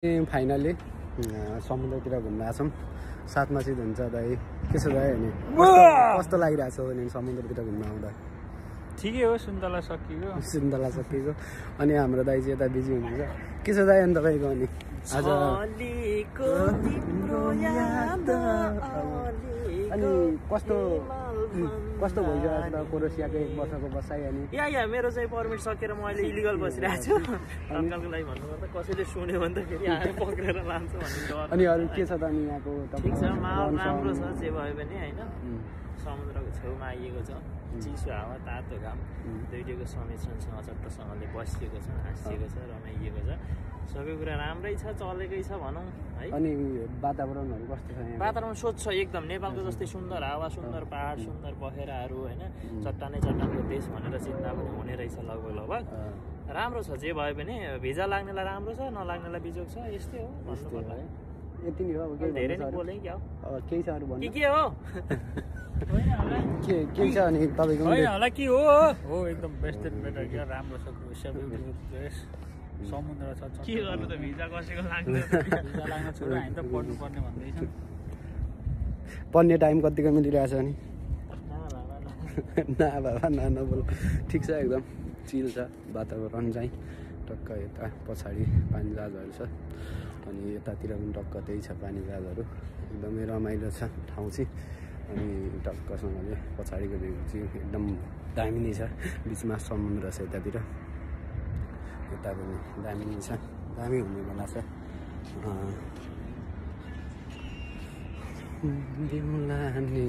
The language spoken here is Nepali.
फाइनली समुद्रतिर घुम्न आछौँ साथमा चाहिँ हुन्छ दाइ के छ दाइ अनि कस्तो लागिरहेछ भने समुद्रतिर घुम्न आउँदा ठिकै हो सुन्तला सकिएको अनि हाम्रो दाइ चाहिँ यता बिजी हुनुहुन्छ के छ दाइ अनि तपाईँको अनि आज अनि कस्तो भइरहेको छ क्रोएसियाको 1 वर्षको बसाइ अनि या मेरो चाहिँ पर्मिट सकेर म अहिले इलिगल बसिरहेको छु तत्कालको लागि भन्नुपर्दा कसैले सुन्यो भने त फेरि आएर पक्रेर लान्छ भन्ने डर अनि अरू के छ त अनि यहाँको ठिक छ माहौल राम्रो छ जे भए पनि हैन समुद्रको छेउमा आइएको छ चिसो हावा तातो घाम दुईटैको संमिश्रणसँग चट्टसँगले बसिएको छ हाँसिएको छ रमाइएको छ सबै कुरा राम्रै छ चलेकै छ भनौँ है अनि वातावरणहरू कस्तो छ यहाँ वातावरण स्वच्छ एकदम नेपालको जस्तै सुन्दर हावा सुन्दर पहाड सुन्दर बखेराहरू हैन चट्टानको देश भनेर चिन्ता पनि हुने रहेछ लगभग राम्रो छ जे भए पनि भिजा लाग्नेलाई राम्रो छ नलाग्नेलाई बिजोग छ यस्तै हो भन्नुपर्दा यति नै हो अब के धेरै नै बोले क्या अब केही छ अरू भन्नु के हो के छ अनि तपाईको होइन होला के हो एकदम बेस्ट एन्ड बेटर क्या राम्रो छ क्रोएसिया ब्युटिफुल प्लेस समुद्र छ के गर्नु त भिजा कसैको लाग्दैन भिजा लाग्न छोरा हामी त पढ्नु पर्ने भन्दैछ पढ्ने टाइम कतिको मिलिरहेछ अनि ना बाबा नबोल ठिक छ एकदम चिल छ वातावरण चाहिँ टक्क यता पछाडि पानी जहाजहरू छ अनि यतातिर पनि टक्क त्यही छ पानी जहाजहरू एकदमै रमाइलो छ ठाउँ चाहिँ अनि टक्कसँगले पछाडिको भ्यू चाहिँ एकदम दामी नै छ बिचमा समुद्र छ यतातिर यता पनि दामी नै छ दामी हुने बेला छ दिउँला नि